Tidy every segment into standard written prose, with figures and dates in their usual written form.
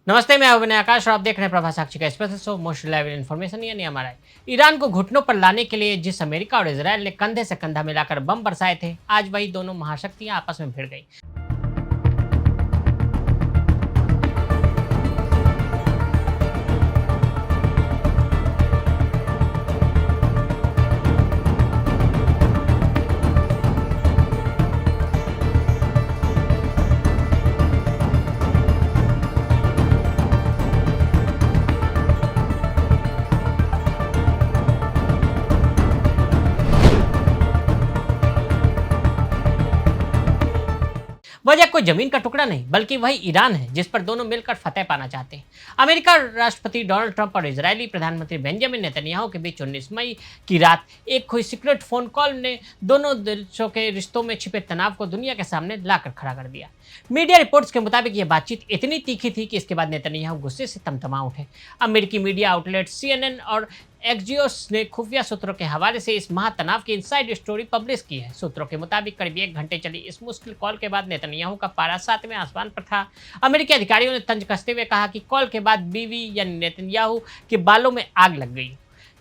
नमस्ते, मैं अभिनय आकाश और आप देख रहे हैं प्रभा साक्षी का special show most reliable information यानी हमारा ईरान को घुटनों पर लाने के लिए जिस अमेरिका और इसराइल ने कंधे से कंधा मिलाकर बम बरसाए थे, आज वही दोनों महाशक्तियां आपस में भिड़ गई। वजह कोई जमीन का टुकड़ा नहीं, बल्कि वही ईरान है जिस पर दोनों मिलकर फतेह पाना चाहते हैं। अमेरिका राष्ट्रपति डोनाल्ड ट्रंप और इजरायली प्रधानमंत्री बेंजामिन नेतन्याहू के बीच 19 मई की रात एक हुई सीक्रेट फोन कॉल ने दोनों देशों के रिश्तों में छिपे तनाव को दुनिया के सामने लाकर खड़ा कर दिया। मीडिया रिपोर्ट्स के मुताबिक यह बातचीत इतनी तीखी थी कि इसके बाद नेतन्याहू गुस्से से तमतमा उठे। अमेरिकी मीडिया आउटलेट CNN और एक्जियोस ने खुफिया सूत्रों के हवाले से इस महातनाव की इनसाइड स्टोरी पब्लिश की है। सूत्रों के मुताबिक करीब 1 घंटे चली इस मुश्किल कॉल के बाद नेतन्याहू का पारा 7वें आसमान पर था। अमेरिकी अधिकारियों ने तंज कसते हुए कहा कि कॉल के बाद बीवी यानी नेतन्याहू के बालों में आग लग गई।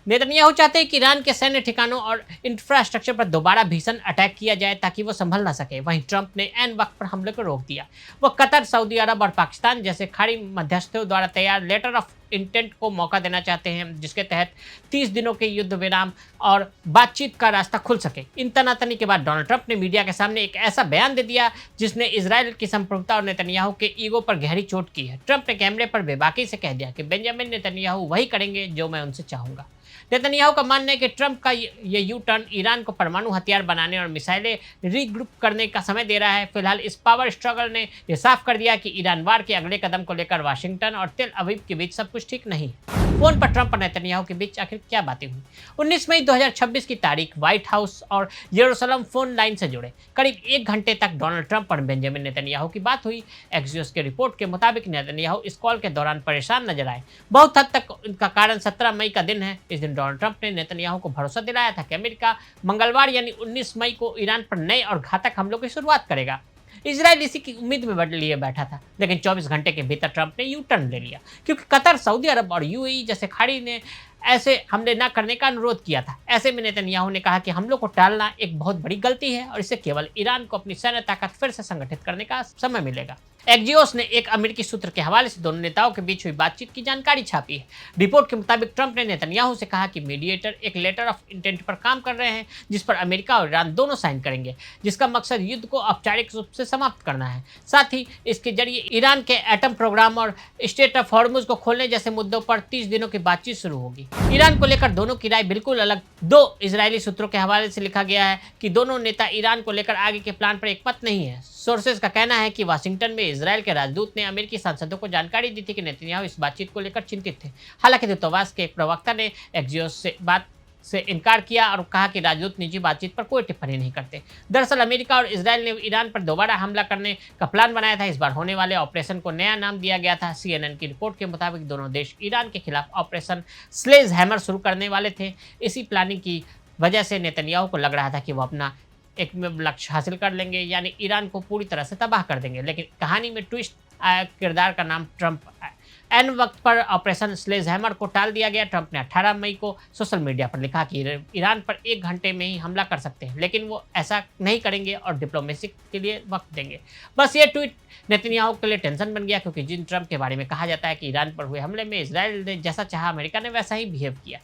नेतन्याहू चाहते हैं कि ईरान के सैन्य ठिकानों और इंफ्रास्ट्रक्चर पर दोबारा भीषण अटैक किया जाए ताकि वो संभल ना सके। वहीं ट्रंप ने ऐन वक्त पर हमले को रोक दिया। वो कतर, सऊदी अरब और पाकिस्तान जैसे खाड़ी मध्यस्थों द्वारा तैयार लेटर ऑफ इंटेंट को मौका देना चाहते हैं, जिसके तहत 30 दिनों के युद्ध विराम और बातचीत का रास्ता खुल सके। इन तनातनी के बाद डोनाल्ड ट्रंप ने मीडिया के सामने एक ऐसा बयान दे दिया जिसने इजराइल की संप्रभुता और नेतन्याहू के ईगो पर गहरी चोट की है। ट्रंप ने कैमरे पर बेबाकी से कह दिया कि बेंजामिन नेतन्याहू वही करेंगे जो मैं उनसे चाहूंगा। नेतन्याहू का मानना है कि ट्रंप का ये यू टर्न ईरान को परमाणु हथियार बनाने और मिसाइलें रीग्रुप करने का समय दे रहा है। फिलहाल इस पावर स्ट्रगल ने यह साफ कर दिया कि ईरान वार के अगले कदम को लेकर वाशिंगटन और तेल अवीव के बीच सब कुछ ठीक नहीं है। फोन पर ट्रंप और नेतन्याहू के बीच आखिर क्या बातें हुई? 19 मई 2026 की तारीख व्हाइट हाउस और यरूशलेम फोन लाइन से जुड़े करीब 1 घंटे तक डोनाल्ड ट्रंप और बेंजामिन नेतन्याहू की बात हुई। एक्सियोस के रिपोर्ट के मुताबिक नेतन्याहू इस कॉल के दौरान परेशान नजर आए। बहुत हद तक इनका कारण 17 मई का दिन है। इस दिन डोनाल्ड ट्रंप ने नेतन्याहू को भरोसा दिलाया था कि अमेरिका मंगलवार यानी 19 मई को ईरान पर नए और घातक हमलों की शुरुआत करेगा। इजराइल इसी की उम्मीद में बढ़ लिए बैठा था, लेकिन 24 घंटे के भीतर ट्रंप ने यू टर्न ले लिया, क्योंकि कतर, सऊदी अरब और UAE जैसे खाड़ी ने ऐसे हमले न करने का अनुरोध किया था। ऐसे में नेतन्याहू ने कहा कि हमलों को टालना एक बहुत बड़ी गलती है और इससे केवल ईरान को अपनी सैन्य ताकत फिर से संगठित करने का समय मिलेगा। एक्जियोस ने एक अमेरिकी सूत्र के हवाले से दोनों नेताओं के बीच हुई बातचीत की जानकारी छापी है। रिपोर्ट के मुताबिक ट्रंप ने नेतन्याहू से कहा कि मीडिएटर एक लेटर ऑफ इंटेंट पर काम कर रहे हैं जिस पर अमेरिका और ईरान दोनों साइन करेंगे, जिसका मकसद युद्ध को औपचारिक रूप से समाप्त करना है। साथ ही इसके जरिए ईरान के एटम प्रोग्राम और स्टेट ऑफ हॉर्मुज को खोलने जैसे मुद्दों पर 30 दिनों की बातचीत शुरू होगी। ईरान को लेकर दोनों की राय बिल्कुल अलग। 2 इजरायली सूत्रों के हवाले से लिखा गया है कि दोनों नेता ईरान को लेकर आगे के प्लान पर एक मत नहीं है। सोर्सेज का कहना है कि वाशिंगटन में इजराइल के राजदूत ने अमेरिकी सांसदों को जानकारी दी थी कि नेतन्याहू इस बातचीत को लेकर चिंतित थे। हालांकि दूतावास के एक प्रवक्ता ने एक्जियोस से बात से इनकार किया और कहा कि राजदूत निजी बातचीत पर कोई टिप्पणी नहीं करते। दरअसल अमेरिका और इजराइल ने ईरान पर दोबारा हमला करने का प्लान बनाया था। इस बार होने वाले ऑपरेशन को नया नाम दिया गया था। CNN की रिपोर्ट के मुताबिक दोनों देश ईरान के खिलाफ ऑपरेशन स्लेज हैमर शुरू करने वाले थे। इसी प्लानिंग की वजह से नेतन्याहू को लग रहा था कि वो अपना एक में लक्ष्य हासिल कर लेंगे, यानी ईरान को पूरी तरह से तबाह कर देंगे। लेकिन कहानी में ट्विस्ट आया, किरदार का नाम ट्रंप आया। एन वक्त पर ऑपरेशन स्लेज हैमर को टाल दिया गया। ट्रंप ने 18 मई को सोशल मीडिया पर लिखा कि ईरान पर 1 घंटे में ही हमला कर सकते हैं, लेकिन वो ऐसा नहीं करेंगे और डिप्लोमेसी के लिए वक्त देंगे। बस ये ट्वीट नेतन्याहू के लिए टेंशन बन गया, क्योंकि जिन ट्रंप के बारे में कहा जाता है कि ईरान पर हुए हमले में इजराइल ने जैसा चाहा अमेरिका ने वैसा ही बिहेव किया।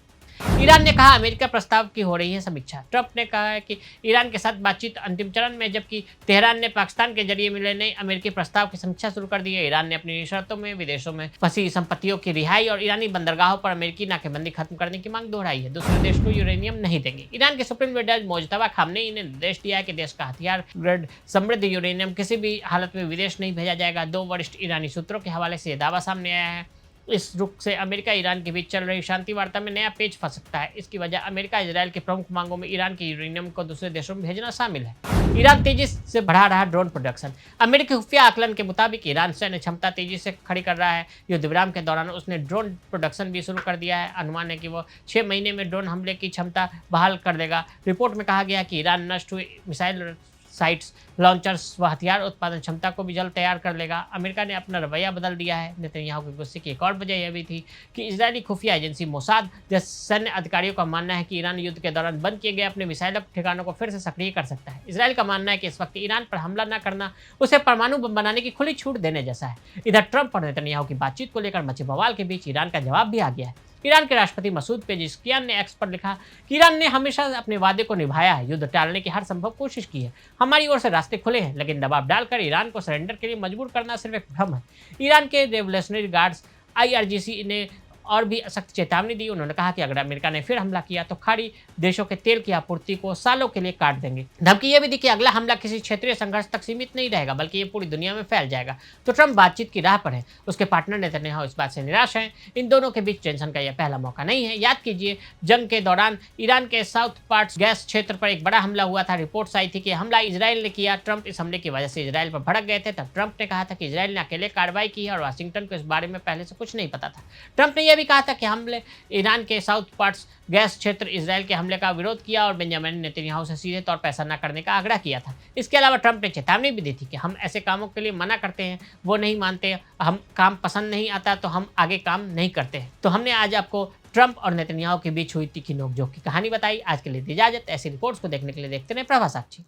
ईरान ने कहा अमेरिका प्रस्ताव की हो रही है समीक्षा। ट्रंप ने कहा है कि ईरान के साथ बातचीत अंतिम चरण में, जबकि तेहरान ने पाकिस्तान के जरिए मिले नए अमेरिकी प्रस्ताव की समीक्षा शुरू कर दी है। ईरान ने अपनी शर्तों में विदेशों में फंसी संपत्तियों की रिहाई और ईरानी बंदरगाहों पर अमेरिकी नाकेबंदी खत्म करने की मांग दोहराई है। दूसरे देश को यूरेनियम नहीं देंगे। ईरान के सुप्रीम लीडर मोजतबा खामनेई ने निर्देश दिया है कि देश का हथियार ग्रेड समृद्ध यूरेनियम किसी भी हालत में विदेश नहीं भेजा जाएगा। 2 वरिष्ठ ईरानी सूत्रों के हवाले से यह दावा सामने आया है। इस रुख से अमेरिका ईरान के बीच चल रही शांति वार्ता में नया पेच फंस सकता है। इसकी वजह अमेरिका इजरायल की प्रमुख मांगों में ईरान के यूरेनियम को दूसरे देशों में भेजना शामिल है। ईरान तेजी से बढ़ा रहा ड्रोन प्रोडक्शन। अमेरिकी खुफिया आकलन के मुताबिक ईरान सैन्य क्षमता तेजी से खड़ी कर रहा है। युद्ध विराम के दौरान उसने ड्रोन प्रोडक्शन भी शुरू कर दिया है। अनुमान है कि वो 6 महीने में ड्रोन हमले की क्षमता बहाल कर देगा। रिपोर्ट में कहा गया कि ईरान नष्ट हुई मिसाइल साइट्स, लॉन्चर्स व हथियार उत्पादन क्षमता को भी जल्द तैयार कर लेगा। अमेरिका ने अपना रवैया बदल दिया है। नेतन्याहू के गुस्से की एक और वजह यह भी थी कि इजरायली खुफिया एजेंसी मोसाद जैसे सैन्य अधिकारियों का मानना है कि ईरान युद्ध के दौरान बंद किए गए अपने मिसाइलों के ठिकानों को फिर से सक्रिय कर सकता है। इसराइल का मानना है कि इस वक्त ईरान पर हमला न करना उसे परमाणु बम बनाने की खुली छूट देने जैसा है। इधर ट्रंप और नेतन्याहू की बातचीत को लेकर मचे बवाल के बीच ईरान का जवाब भी आ गया है। ईरान के राष्ट्रपति मसूद पेजेश्कियान ने एक्स पर लिखा कि ईरान ने हमेशा अपने वादे को निभाया है, युद्ध टालने की हर संभव कोशिश की है। हमारी ओर से रास्ते खुले हैं, लेकिन दबाव डालकर ईरान को सरेंडर के लिए मजबूर करना सिर्फ एक भ्रम है। ईरान के रेवोल्यूशनरी गार्ड्स IRGC ने और भी सख्त चेतावनी दी। उन्होंने कहा कि अगर अमेरिका ने फिर हमला किया तो खाड़ी देशों के तेल की आपूर्ति को सालों के लिए काट देंगे। धमकी यह भी दी कि अगला हमला किसी क्षेत्रीय संघर्ष तक सीमित नहीं रहेगा, बल्कि ये पूरी दुनिया में फैल जाएगा। तो ट्रंप बातचीत की राह पर है। उसके पार्टनर नेतन्याहू इस बात से निराश हैं। इन दोनों के बीच टेंशन का यह पहला मौका नहीं है। याद कीजिए, जंग के दौरान ईरान के साउथ पार्ट्स गैस क्षेत्र पर एक बड़ा हमला हुआ था। रिपोर्ट्स आई थी कि हमला इजराइल ने किया। ट्रंप इस हमले की वजह से इजराइल पर भड़क गए थे। तब ट्रंप ने कहा था कि इजराइल ने अकेले कार्रवाई की है और वाशिंगटन को इस बारे में पहले से कुछ नहीं पता था। ट्रंप ने यह भी कहा था कि हमले ईरान के साउथ पार्ट्स गैस क्षेत्र इजराइल के हमले का विरोध किया और बेंजामिन नेतन्याहू से सीधे तौर पर ऐसा न करने का आग्रह किया था। इसके अलावा ट्रंप ने चेतावनी भी दी थी कि हम ऐसे कामों के लिए मना करते हैं, वो नहीं मानते, हम काम पसंद नहीं आता तो हम आगे काम नहीं करते हैं। तो हमने आज आपको ट्रंप और नेतन्याहू के बीच हुई तीखी नोकझोंक की कहानी बताई। आज के लिए इजाजत। ऐसी रिपोर्ट्स को देखने के लिए देखते रहे प्रभा साक्षी।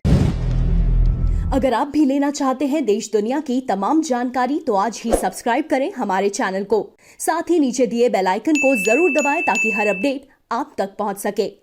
अगर आप भी लेना चाहते हैं देश दुनिया की तमाम जानकारी तो आज ही सब्सक्राइब करें हमारे चैनल को। साथ ही नीचे दिए बेल आइकन को जरूर दबाएं ताकि हर अपडेट आप तक पहुंच सके।